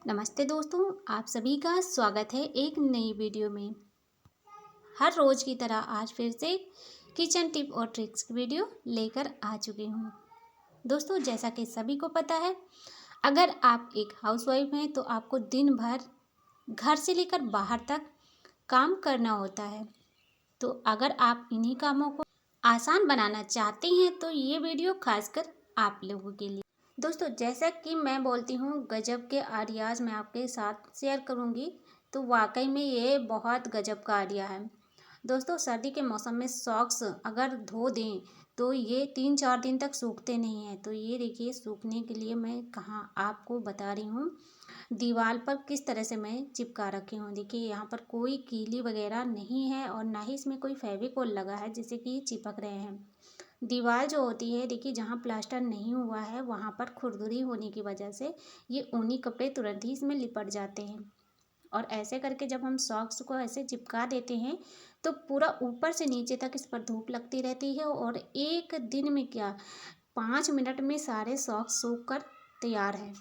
नमस्ते दोस्तों, आप सभी का स्वागत है एक नई वीडियो में। हर रोज़ की तरह आज फिर से किचन टिप और ट्रिक्स की वीडियो लेकर आ चुकी हूँ। दोस्तों, जैसा कि सभी को पता है, अगर आप एक हाउसवाइफ हैं तो आपको दिन भर घर से लेकर बाहर तक काम करना होता है। तो अगर आप इन्हीं कामों को आसान बनाना चाहते हैं तो ये वीडियो खासकर आप लोगों के लिए। दोस्तों, जैसा कि मैं बोलती हूँ गजब के आइडियाज़ मैं आपके साथ शेयर करूँगी, तो वाकई में ये बहुत गजब का आइडिया है। दोस्तों, सर्दी के मौसम में सॉक्स अगर धो दें तो ये 3-4 दिन तक सूखते नहीं हैं। तो ये देखिए, सूखने के लिए मैं कहाँ आपको बता रही हूँ, दीवार पर किस तरह से मैं चिपका रखी हूँ। देखिए, यहाँ पर कोई कीली वगैरह नहीं है और ना ही इसमें कोई फेविकोल लगा है जिससे कि चिपक रहे हैं। दीवार जो होती है, देखिए, जहाँ प्लास्टर नहीं हुआ है वहाँ पर खुरदुरी होने की वजह से ये ऊनी कपड़े तुरंत ही इसमें लिपट जाते हैं। और ऐसे करके जब हम सॉक्स को ऐसे चिपका देते हैं तो पूरा ऊपर से नीचे तक इस पर धूप लगती रहती है और एक दिन में क्या 5 मिनट में सारे सॉक्स सूख कर तैयार है।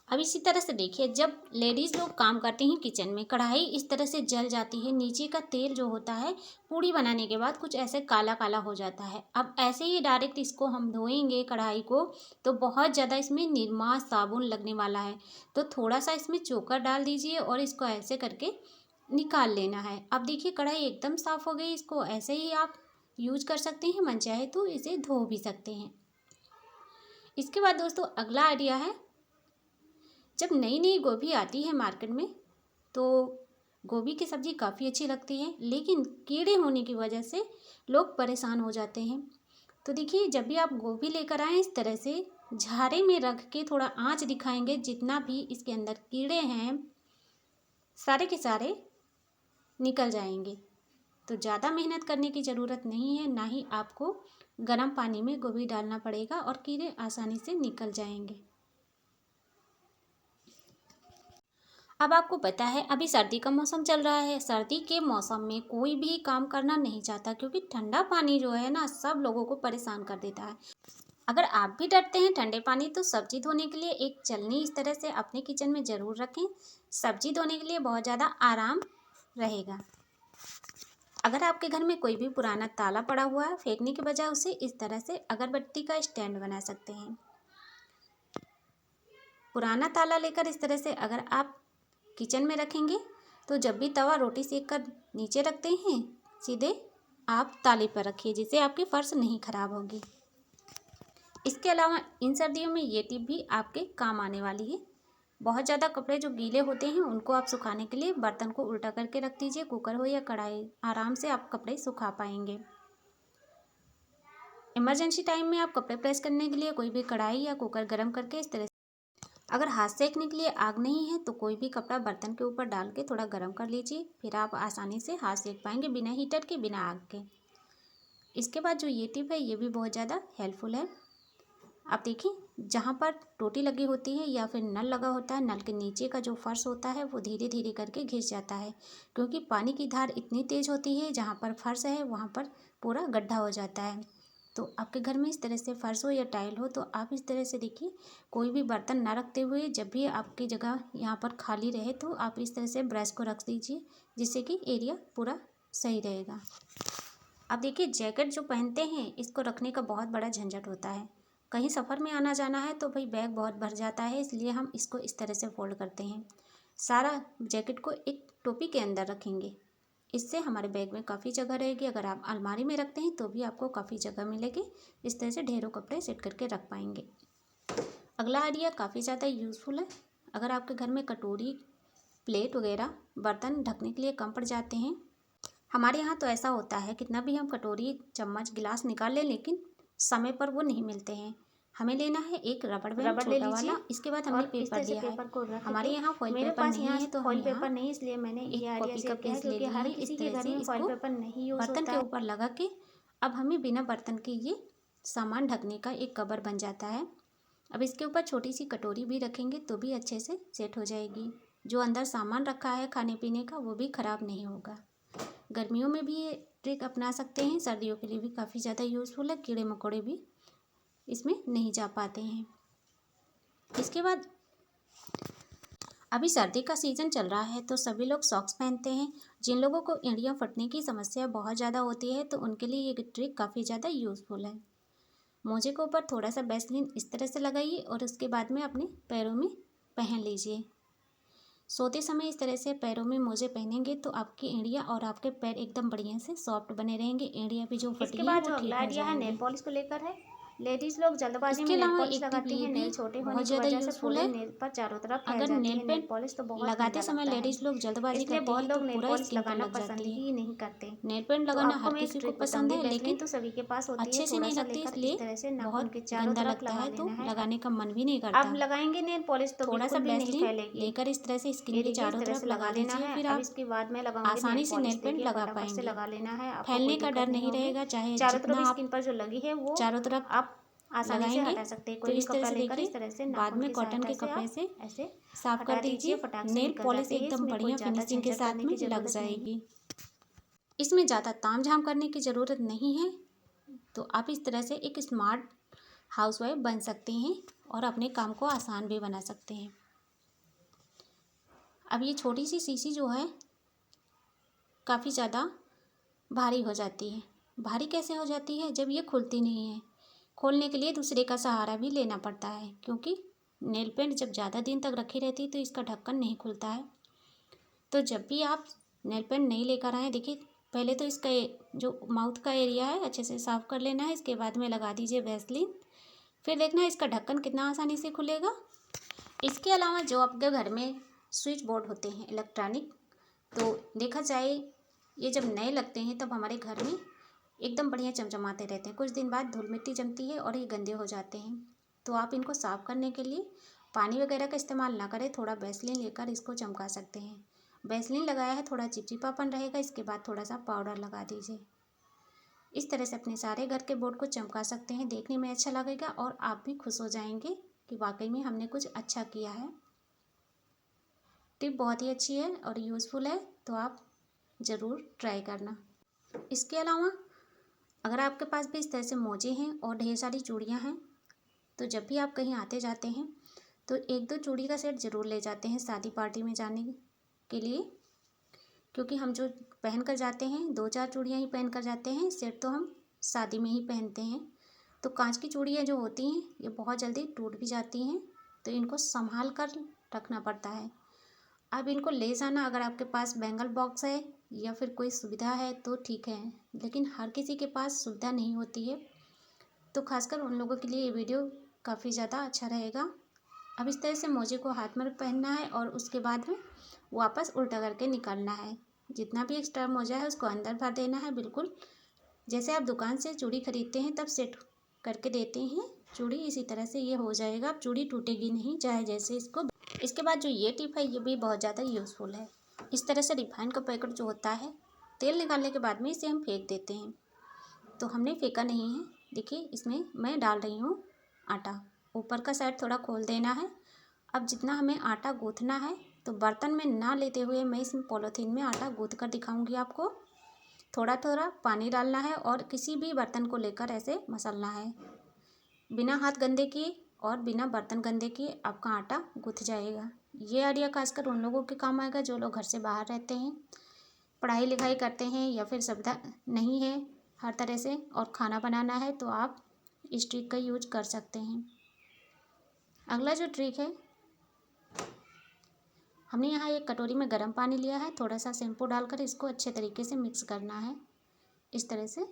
अब इसी तरह से देखिए, जब लेडीज़ लोग काम करती हैं किचन में, कढ़ाई इस तरह से जल जाती है, नीचे का तेल जो होता है पूड़ी बनाने के बाद कुछ ऐसे काला काला हो जाता है। अब ऐसे ही डायरेक्ट इसको हम धोएंगे कढ़ाई को तो बहुत ज़्यादा इसमें निरमा साबुन लगने वाला है। तो थोड़ा सा इसमें चोकर डाल दीजिए और इसको ऐसे करके निकाल लेना है। अब देखिए, कढ़ाई एकदम साफ़ हो गई। इसको ऐसे ही आप यूज कर सकते हैं, मन चाहे तो इसे धो भी सकते हैं। इसके बाद दोस्तों, अगला आइडिया है, जब नई नई गोभी आती है मार्केट में तो गोभी की सब्ज़ी काफ़ी अच्छी लगती है, लेकिन कीड़े होने की वजह से लोग परेशान हो जाते हैं। तो देखिए, जब भी आप गोभी लेकर आएँ इस तरह से झारे में रख के थोड़ा आंच दिखाएंगे, जितना भी इसके अंदर कीड़े हैं सारे के सारे निकल जाएंगे। तो ज़्यादा मेहनत करने की ज़रूरत नहीं है, ना ही आपको गर्म पानी में गोभी डालना पड़ेगा और कीड़े आसानी से निकल जाएंगे। अब आपको पता है, अभी सर्दी का मौसम चल रहा है। सर्दी के मौसम में कोई भी काम करना नहीं चाहता, क्योंकि ठंडा पानी जो है ना, सब लोगों को परेशान कर देता है। अगर आप भी डरते हैं ठंडे पानी, तो सब्जी धोने के लिए एक छलनी इस तरह से अपने किचन में ज़रूर रखें। सब्जी धोने के लिए बहुत ज़्यादा आराम रहेगा। अगर आपके घर में कोई भी पुराना ताला पड़ा हुआ है, फेंकने के बजाय उसे इस तरह से अगरबत्ती का स्टैंड बना सकते हैं। पुराना ताला लेकर इस तरह से अगर आप किचन में रखेंगे तो जब भी तवा रोटी सेक कर नीचे रखते हैं, सीधे आप ताले पर रखिए, जिससे आपकी फर्श नहीं खराब होगी। इसके अलावा इन सर्दियों में ये टिप भी आपके काम आने वाली है। बहुत ज़्यादा कपड़े जो गीले होते हैं उनको आप सुखाने के लिए बर्तन को उल्टा करके रख दीजिए, कुकर हो या कढ़ाई, आराम से आप कपड़े सुखा पाएंगे। इमरजेंसी टाइम में आप कपड़े प्रेस करने के लिए कोई भी कढ़ाई या कुकर गर्म करके इस तरह, अगर हाथ सेकने के लिए आग नहीं है तो कोई भी कपड़ा बर्तन के ऊपर डाल के थोड़ा गर्म कर लीजिए, फिर आप आसानी से हाथ सेक पाएंगे, बिना हीटर के, बिना आग के। इसके बाद जो ये टिप है ये भी बहुत ज़्यादा हेल्पफुल है। आप देखिए, जहाँ पर टोटी लगी होती है या फिर नल लगा होता है, नल के नीचे का जो फर्श होता है वो धीरे धीरे करके घिस जाता है, क्योंकि पानी की धार इतनी तेज़ होती है, जहाँ पर फर्श है वहाँ पर पूरा गड्ढा हो जाता है। तो आपके घर में इस तरह से फर्श हो या टाइल हो तो आप इस तरह से देखिए, कोई भी बर्तन ना रखते हुए जब भी आपकी जगह यहाँ पर खाली रहे तो आप इस तरह से ब्रश को रख दीजिए, जिससे कि एरिया पूरा सही रहेगा। अब देखिए, जैकेट जो पहनते हैं इसको रखने का बहुत बड़ा झंझट होता है। कहीं सफ़र में आना जाना है तो भाई बैग बहुत भर जाता है, इसलिए हम इसको इस तरह से फोल्ड करते हैं। सारा जैकेट को एक टोपी के अंदर रखेंगे, इससे हमारे बैग में काफ़ी जगह रहेगी। अगर आप अलमारी में रखते हैं तो भी आपको काफ़ी जगह मिलेगी। इस तरह से ढेरों कपड़े सेट करके रख पाएंगे। अगला आइडिया काफ़ी ज़्यादा यूज़फुल है। अगर आपके घर में कटोरी, प्लेट वगैरह बर्तन ढकने के लिए कम पड़ जाते हैं, हमारे यहाँ तो ऐसा होता है, कितना भी हम कटोरी, चम्मच, गिलास निकाल लें लेकिन समय पर वो नहीं मिलते हैं। हमें लेना है एक रबड़ बैंड छोटा वाला। इसके बाद हमने पेपर लिया है। हमारे यहाँ फॉइल पेपर नहीं है तो हम पेपर नहीं, इसलिए मैंने ये आइडिया शेयर किया है, क्योंकि हर किसी के घर में फॉइल पेपर नहीं यूज़ होता है। बर्तन के ऊपर लगा के अब हमें बिना बर्तन के ये सामान ढकने का एक कवर बन जाता है। अब इसके ऊपर छोटी सी कटोरी भी रखेंगे तो भी अच्छे से सेट हो जाएगी। जो अंदर सामान रखा है खाने पीने का वो भी ख़राब नहीं होगा। गर्मियों में भी ये ट्रिक अपना सकते हैं, सर्दियों के लिए भी काफ़ी ज़्यादा यूज़फुल है। कीड़े मकोड़े भी इसमें नहीं जा पाते हैं। इसके बाद अभी सर्दी का सीज़न चल रहा है तो सभी लोग सॉक्स पहनते हैं। जिन लोगों को एड़ियाँ फटने की समस्या बहुत ज़्यादा होती है तो उनके लिए ये ट्रिक काफ़ी ज़्यादा यूज़फुल है। मोजे के ऊपर थोड़ा सा वैसलीन इस तरह से लगाइए और उसके बाद में अपने पैरों में पहन लीजिए। सोते समय इस तरह से पैरों में मोजे पहनेंगे तो आपकी एड़ियाँ और आपके पैर एकदम बढ़िया से सॉफ्ट बने रहेंगे। एड़ियाँ भी जो फटी हैं वो ठीक हो जाएंगी। नेल पॉलिश को लेकर है। लेडीज लोग जल्दबाजी में नेल पॉलिश लगाती हैं। नेल छोटे होने की वजह से पूरे नेल पर चारों तरफ फैल जाती है। नेल पॉलिश तो बहुत लगाते समय लेडीज लोग जल्दबाजी करती हैं, बहुत लोग नेल पॉलिश लगाना पसंद ही नहीं करते। नेल पेंट लगाना हर किसी को पसंद है, लेकिन तो सभी के पास होती है, अच्छे से नहीं लगती, इसलिए बहुत गंदा लगता है तो लगाने का मन भी नहीं करता। अब लगाएंगे नेल पॉलिश तो थोड़ा सा वैसलीन लेकर इस तरह से स्किन के चारों तरफ लगा लेना है। फिर आप इसके बाद में लगाऊंगी आसानी से नेल पेंट लगा पाएंगे। लगा लेना है, फैलने का डर नहीं रहेगा। चाहे चारों तरफ स्किन पर जो लगी है वो चारों तरफ आप आसानी से हटा सकते हैं। कोई भी कपड़ा लेकर इस तरह से बाद में कॉटन के कपड़े से ऐसे साफ कर दीजिए। नेल पॉलिश एकदम बढ़िया फिनिशिंग के साथ में लग जाएगी। इसमें ज़्यादा तामझाम करने की ज़रूरत नहीं है, तो आप इस तरह से एक स्मार्ट हाउसवाइफ बन सकती हैं और अपने काम को आसान भी बना सकते हैं। अब ये छोटी सी शीशी जो है काफ़ी ज़्यादा भारी हो जाती है। भारी कैसे हो जाती है? जब ये खुलती नहीं है। खोलने के लिए दूसरे का सहारा भी लेना पड़ता है, क्योंकि नेल पेंट जब ज़्यादा दिन तक रखी रहती है तो इसका ढक्कन नहीं खुलता है। तो जब भी आप नेल पेंट नहीं लेकर आएँ, देखिए पहले तो इसका जो माउथ का एरिया है अच्छे से साफ़ कर लेना है। इसके बाद में लगा दीजिए वैसलीन। फिर देखना इसका ढक्कन कितना आसानी से खुलेगा। इसके अलावा जो आपके घर में स्विच बोर्ड होते हैं इलेक्ट्रॉनिक, तो देखा जाए ये जब नए लगते हैं तब हमारे घर में एकदम बढ़िया चमचमाते रहते हैं। कुछ दिन बाद धूल मिट्टी जमती है और ये गंदे हो जाते हैं। तो आप इनको साफ़ करने के लिए पानी वगैरह का इस्तेमाल ना करें, थोड़ा वैसलीन लेकर इसको चमका सकते हैं। वैसलीन लगाया है, थोड़ा चिपचिपापन रहेगा, इसके बाद थोड़ा सा पाउडर लगा दीजिए। इस तरह से अपने सारे घर के बोर्ड को चमका सकते हैं। देखने में अच्छा लगेगा और आप भी खुश हो जाएंगे कि वाकई में हमने कुछ अच्छा किया है। टिप बहुत ही अच्छी है और यूज़फुल है, तो आप ज़रूर ट्राई करना। इसके अलावा अगर आपके पास भी इस तरह से मोजे हैं और ढेर सारी चूड़ियाँ हैं, तो जब भी आप कहीं आते जाते हैं तो एक दो चूड़ी का सेट ज़रूर ले जाते हैं शादी पार्टी में जाने के लिए, क्योंकि हम जो पहन कर जाते हैं 2-4 चूड़ियाँ ही पहन कर जाते हैं, सेट तो हम शादी में ही पहनते हैं। तो कांच की चूड़ियाँ जो होती हैं ये बहुत जल्दी टूट भी जाती हैं, तो इनको संभाल कर रखना पड़ता है। अब इनको ले जाना, अगर आपके पास बैंगल बॉक्स है या फिर कोई सुविधा है तो ठीक है, लेकिन हर किसी के पास सुविधा नहीं होती है, तो खासकर उन लोगों के लिए ये वीडियो काफ़ी ज़्यादा अच्छा रहेगा। अब इस तरह से मोजे को हाथ में पहनना है और उसके बाद में वापस उल्टा करके निकालना है। जितना भी एक्स्ट्रा मोजा है उसको अंदर भर देना है, बिल्कुल जैसे आप दुकान से चूड़ी खरीदते हैं तब सेट करके देते हैं चूड़ी, इसी तरह से ये हो जाएगा। अब चूड़ी टूटेगी नहीं, चाहे जैसे इसको। इसके बाद जो ये टिप है ये भी बहुत ज़्यादा यूज़फुल है। इस तरह से रिफाइंड का पैकेट जो होता है, तेल निकालने के बाद में इसे हम फेंक देते हैं, तो हमने फेंका नहीं है। देखिए इसमें मैं डाल रही हूँ आटा। ऊपर का साइड थोड़ा खोल देना है। अब जितना हमें आटा गूँथना है तो बर्तन में ना लेते हुए मैं इस पॉलीथीन में आटा गूँथ कर दिखाऊंगी आपको। थोड़ा थोड़ा पानी डालना है और किसी भी बर्तन को लेकर ऐसे मसलना है। बिना हाथ गंदे किए और बिना बर्तन गंदे किए आपका आटा गूँथ जाएगा। ये आइडिया खासकर उन लोगों के काम आएगा जो लोग घर से बाहर रहते हैं, पढ़ाई लिखाई करते हैं या फिर सुविधा नहीं है हर तरह से और खाना बनाना है, तो आप इस ट्रिक का यूज कर सकते हैं। अगला जो ट्रिक है, हमने यहाँ एक कटोरी में गर्म पानी लिया है, थोड़ा सा शैम्पू डालकर इसको अच्छे तरीके से मिक्स करना है इस तरह से।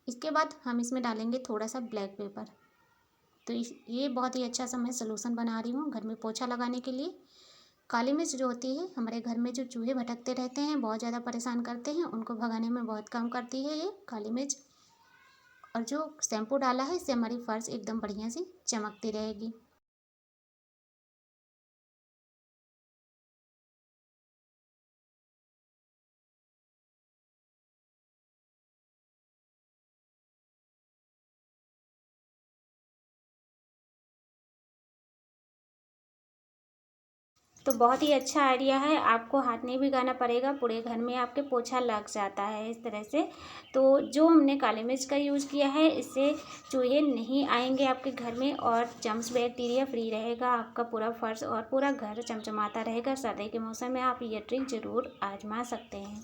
इसके बाद हम इसमें डालेंगे थोड़ा सा ब्लैक पेपर। तो ये बहुत ही अच्छा सा मैं सलूशन बना रही हूँ घर में पोछा लगाने के लिए। काली मिर्च जो होती है, हमारे घर में जो चूहे भटकते रहते हैं, बहुत ज़्यादा परेशान करते हैं, उनको भगाने में बहुत काम करती है ये काली मिर्च। और जो शैम्पू डाला है इससे हमारी फर्श एकदम बढ़िया सी चमकती रहेगी। तो बहुत ही अच्छा आइडिया है, आपको हाथ नहीं भिगाना पड़ेगा, पूरे घर में आपके पोछा लग जाता है इस तरह से। तो जो हमने काली मिर्च का यूज़ किया है, इससे चूहे नहीं आएंगे आपके घर में और जर्म्स बैक्टीरिया फ्री रहेगा आपका पूरा फर्श और पूरा घर चमचमाता रहेगा। सर्दी के मौसम में आप ये ट्रिक ज़रूर आजमा सकते हैं।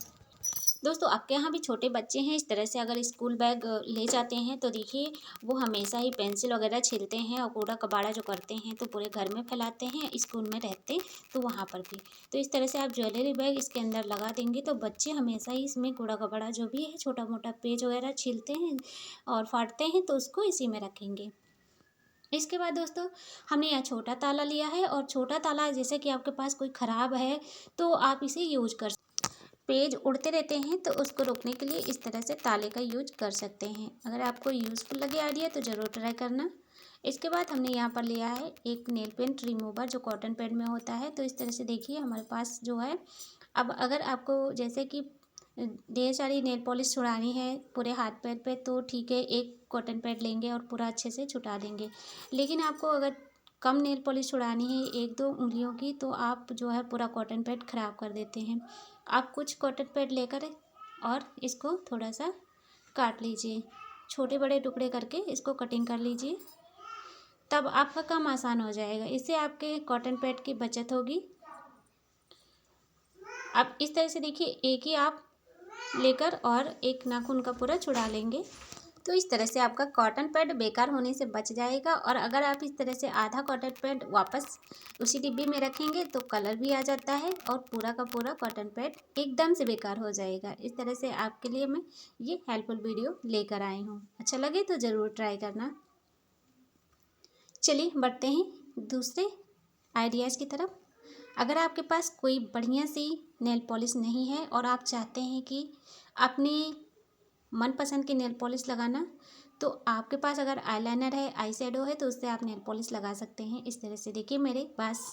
दोस्तों, आपके यहाँ भी छोटे बच्चे हैं, इस तरह से अगर स्कूल बैग ले जाते हैं तो देखिए वो हमेशा ही पेंसिल वगैरह छीलते हैं और कूड़ा कबाड़ा जो करते हैं तो पूरे घर में फैलाते हैं, स्कूल में रहते तो वहाँ पर भी। तो इस तरह से आप ज्वेलरी बैग इसके अंदर लगा देंगे तो बच्चे हमेशा ही इसमें कूड़ा कबाड़ा जो भी है छोटा मोटा पेज वगैरह छीलते हैं और फाड़ते हैं तो उसको इसी में रखेंगे। इसके बाद दोस्तों, हमने यहाँ छोटा ताला लिया है और छोटा ताला जैसे कि आपके पास कोई ख़राब है तो आप इसे यूज कर, पेज उड़ते रहते हैं तो उसको रोकने के लिए इस तरह से ताले का यूज कर सकते हैं। अगर आपको यूज़फुल लगे आइडिया तो ज़रूर ट्राई करना। इसके बाद हमने यहाँ पर लिया है एक नेल पेंट रिमूवर जो कॉटन पैड में होता है। तो इस तरह से देखिए हमारे पास जो है, अब अगर आपको जैसे कि ढेर सारी नेल पॉलिश छुड़ानी है पूरे हाथ पैर पे तो ठीक है, एक कॉटन पैड लेंगे और पूरा अच्छे से छुटा देंगे। लेकिन आपको अगर कम नेल पॉलिश छुड़ानी है एक दो उंगलियों की तो आप जो है पूरा कॉटन पैड ख़राब कर देते हैं। आप कुछ कॉटन पैड लेकर और इसको थोड़ा सा काट लीजिए, छोटे बड़े टुकड़े करके इसको कटिंग कर लीजिए, तब आपका काम आसान हो जाएगा। इससे आपके कॉटन पैड की बचत होगी। अब इस तरह से देखिए एक ही आप लेकर और एक नाखून का पूरा छुड़ा लेंगे तो इस तरह से आपका कॉटन पैड बेकार होने से बच जाएगा। और अगर आप इस तरह से आधा कॉटन पैड वापस उसी डिब्बे में रखेंगे तो कलर भी आ जाता है और पूरा का पूरा कॉटन पैड एकदम से बेकार हो जाएगा। इस तरह से आपके लिए मैं ये हेल्पफुल वीडियो लेकर आई हूँ। अच्छा लगे तो ज़रूर ट्राई करना। चलिए बढ़ते हैं दूसरे आइडियाज़ की तरफ। अगर आपके पास कोई बढ़िया सी नेल पॉलिश नहीं है और आप चाहते हैं कि अपने मनपसंद की नेल पॉलिश लगाना, तो आपके पास अगर आईलाइनर है, आई शेडो है तो उससे आप नेल पॉलिश लगा सकते हैं। इस तरह से देखिए मेरे पास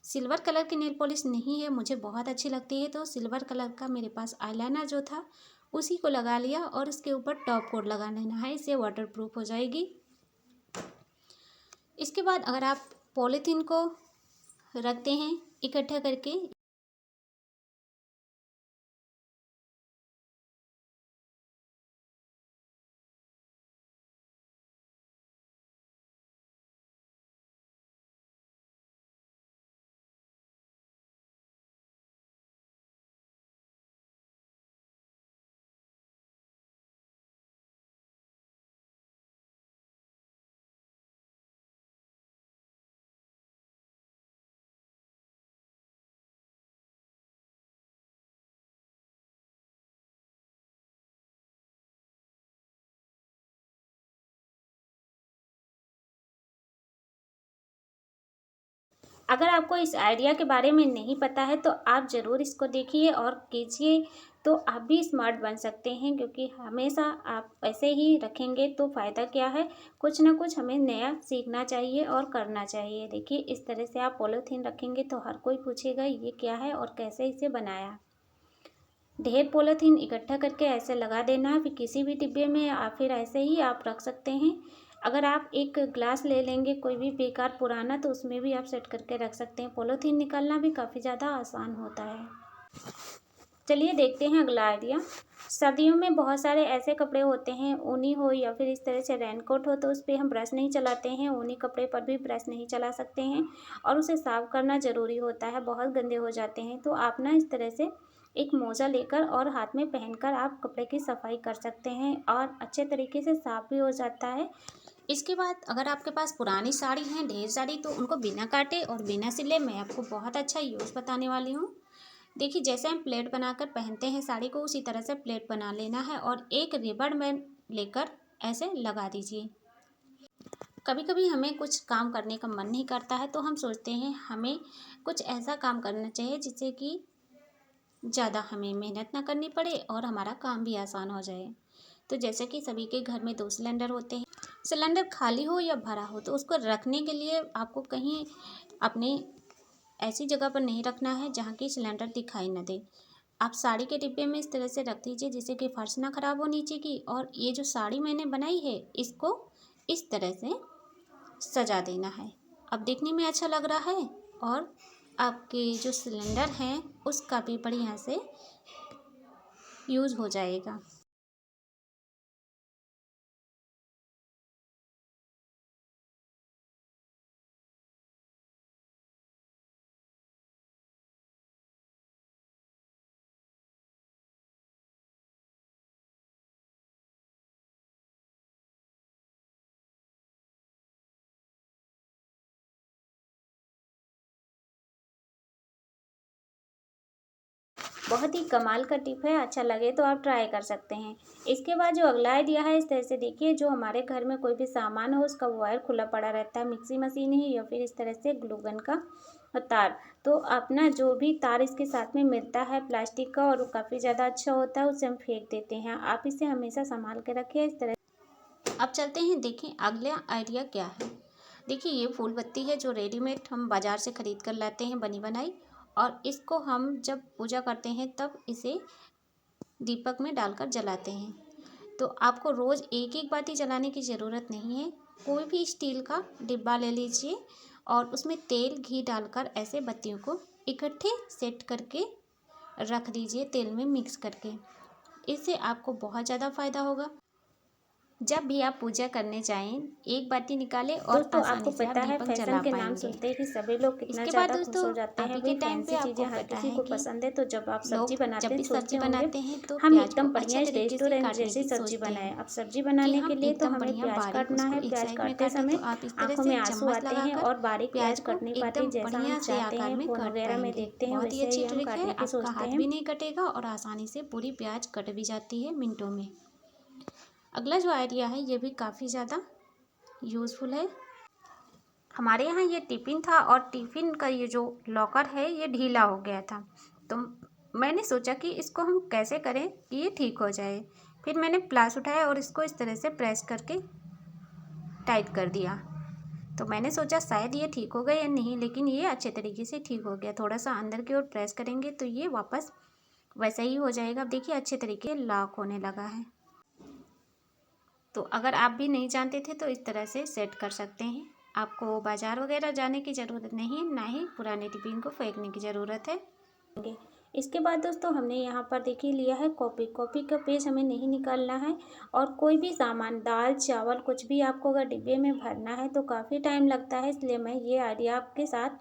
सिल्वर कलर की नेल पॉलिश नहीं है, मुझे बहुत अच्छी लगती है तो सिल्वर कलर का मेरे पास आईलाइनर जो था उसी को लगा लिया और उसके ऊपर टॉप कोट लगा लेना है, इससे वाटर प्रूफ हो जाएगी। इसके बाद अगर आप पॉलीथीन को रखते हैं इकट्ठा करके, अगर आपको इस आइडिया के बारे में नहीं पता है तो आप ज़रूर इसको देखिए और कीजिए, तो आप भी स्मार्ट बन सकते हैं। क्योंकि हमेशा आप ऐसे ही रखेंगे तो फ़ायदा क्या है, कुछ ना कुछ हमें नया सीखना चाहिए और करना चाहिए। देखिए इस तरह से आप पॉलीथीन रखेंगे तो हर कोई पूछेगा ये क्या है और कैसे इसे बनाया। ढेर पॉलीथीन इकट्ठा करके ऐसे लगा देना, फिर किसी भी डिब्बे में या फिर ऐसे ही आप रख सकते हैं। अगर आप एक ग्लास ले लेंगे कोई भी बेकार पुराना तो उसमें भी आप सेट करके रख सकते हैं। पॉलीथीन निकालना भी काफ़ी ज़्यादा आसान होता है। चलिए देखते हैं अगला आइडिया। सर्दियों में बहुत सारे ऐसे कपड़े होते हैं, ऊनी हो या फिर इस तरह से रेनकोट हो, तो उस पर हम ब्रश नहीं चलाते हैं। ऊनी कपड़े पर भी ब्रश नहीं चला सकते हैं और उसे साफ़ करना ज़रूरी होता है, बहुत गंदे हो जाते हैं। तो आप ना इस तरह से एक मोजा लेकर और हाथ में पहनकर आप कपड़े की सफाई कर सकते हैं और अच्छे तरीके से साफ़ भी हो जाता है। इसके बाद अगर आपके पास पुरानी साड़ी हैं ढेर सारी तो उनको बिना काटे और बिना सिले मैं आपको बहुत अच्छा यूज़ बताने वाली हूँ। देखिए जैसे हम प्लेट बनाकर पहनते हैं साड़ी को, उसी तरह से प्लेट बना लेना है और एक रिबन में लेकर ऐसे लगा दीजिए। कभी कभी हमें कुछ काम करने का मन नहीं करता है तो हम सोचते हैं हमें कुछ ऐसा काम करना चाहिए जिससे कि ज़्यादा हमें मेहनत ना करनी पड़े और हमारा काम भी आसान हो जाए। तो जैसे कि सभी के घर में 2 सिलेंडर होते हैं, सिलेंडर खाली हो या भरा हो तो उसको रखने के लिए आपको कहीं अपने ऐसी जगह पर नहीं रखना है जहाँ की सिलेंडर दिखाई न दे। आप साड़ी के डिब्बे में इस तरह से रख दीजिए जिससे कि फर्श ना ख़राब हो नीचे की। और ये जो साड़ी मैंने बनाई है इसको इस तरह से सजा देना है। अब देखने में अच्छा लग रहा है और आपके जो सिलेंडर हैं उसका भी बढ़िया से यूज़ हो जाएगा। बहुत ही कमाल का टिप है, अच्छा लगे तो आप ट्राई कर सकते हैं। इसके बाद जो अगला आइडिया है, इस तरह से देखिए, जो हमारे घर में कोई भी सामान हो उसका वायर खुला पड़ा रहता है, मिक्सी मशीन ही या फिर इस तरह से ग्लू गन का तार, तो अपना जो भी तार इसके साथ में मिलता है प्लास्टिक का और काफ़ी ज़्यादा अच्छा होता है, उसे हम फेंक देते हैं। आप इसे हमेशा संभाल के रखिए इस तरह। अब चलते हैं, देखें अगला आइडिया क्या है। देखिए ये फूल बत्ती है जो रेडीमेड हम बाज़ार से ख़रीद कर लाते हैं बनी बनाई, और इसको हम जब पूजा करते हैं तब इसे दीपक में डालकर जलाते हैं। तो आपको रोज़ एक एक बाती जलाने की ज़रूरत नहीं है। कोई भी स्टील का डिब्बा ले लीजिए और उसमें तेल घी डालकर ऐसे बत्तियों को इकट्ठे सेट करके रख दीजिए तेल में मिक्स करके। इससे आपको बहुत ज़्यादा फ़ायदा होगा। जब भी आप पूजा करने जाएं, एक बाती निकालें और दोस्तों आपको आसानी से आप पता है दीपक फैशन जला के नाम पाएंगे। सुनते ही सभी लोग कितना इसके बाद ज़्यादा खुश दोस्तों, हो जाते हैं। अभी भाई के टाइम पे फैंसी चीज़ें आपको हर पता किसी है को कि पसंद है, तो जब आप सब्जी लोग जब बनाते हैं भी सोचते सब्जी होंगे बनाते हैं तो हम प्याज को एकदम अच्छे बढ़िया तरीके से रेस्टोरेंट काटने जैसी की सब्जी सोचते बनाएं। हैं अब सब्जी कि बनाने के हम लिए तो एकदम हमें बढ़िया प्याज बारीक काटना उसको है। एक प्याज साइड में काटते काटें। समय तो आप इस तरह आंखों से में आंसू चम्मच आते हैं लगाकर और बारीक प्याज प्याज को कट नहीं पाती एकदम जैसा हम बढ़िया से चाहते आकार हैं, में फ़ोन काट वगैरह में पाएंगे। देखते हैं बहुत ही वैसे अच्छी ही हम ट्रिक है, काटने की आपका सोचते हाथ हैं। भी नहीं कटेगा और आसानी से पूरी प्याज कट भी जाती है मिनटों में। अगला जो आइडिया है ये भी काफ़ी ज़्यादा यूज़फुल है। हमारे यहाँ ये टिफ़िन था और टिफ़िन का ये जो लॉकर है ये ढीला हो गया था, तो मैंने सोचा कि इसको हम कैसे करें कि ये ठीक हो जाए। फिर मैंने प्लास उठाया और इसको इस तरह से प्रेस करके टाइट कर दिया। तो मैंने सोचा शायद ये ठीक होगा या नहीं, लेकिन ये अच्छे तरीके से ठीक हो गया। थोड़ा सा अंदर की ओर प्रेस करेंगे तो ये वापस वैसा ही हो जाएगा। अब देखिए अच्छे तरीके से लॉक होने लगा है। तो अगर आप भी नहीं जानते थे तो इस तरह से सेट कर सकते हैं। आपको बाज़ार वगैरह जाने की ज़रूरत नहीं है, ना ही पुराने टिफ़िन को फेंकने की ज़रूरत है। इसके बाद दोस्तों हमने यहाँ पर देखिए लिया है कॉपी का पेज हमें नहीं निकालना है। और कोई भी सामान दाल चावल कुछ भी आपको अगर डिब्बे में भरना है तो काफ़ी टाइम लगता है, इसलिए मैं ये आइडिया आपके साथ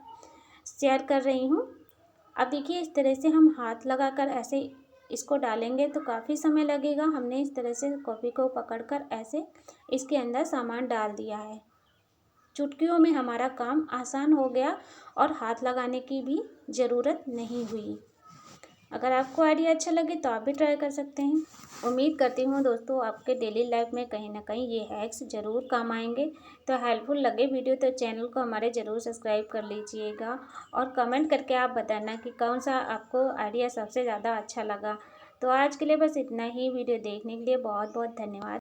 शेयर कर रही हूँ। अब देखिए इस तरह से हम हाथ लगाकर ऐसे इसको डालेंगे तो काफ़ी समय लगेगा। हमने इस तरह से कॉपी को पकड़कर ऐसे इसके अंदर सामान डाल दिया है। चुटकियों में हमारा काम आसान हो गया और हाथ लगाने की भी ज़रूरत नहीं हुई। अगर आपको आइडिया अच्छा लगे तो आप भी ट्राई कर सकते हैं। उम्मीद करती हूँ दोस्तों आपके डेली लाइफ में कहीं ना कहीं ये हैक्स ज़रूर काम आएंगे। तो हेल्पफुल लगे वीडियो तो चैनल को हमारे ज़रूर सब्सक्राइब कर लीजिएगा और कमेंट करके आप बताना कि कौन सा आपको आइडिया सबसे ज़्यादा अच्छा लगा। तो आज के लिए बस इतना ही। वीडियो देखने के लिए बहुत बहुत धन्यवाद।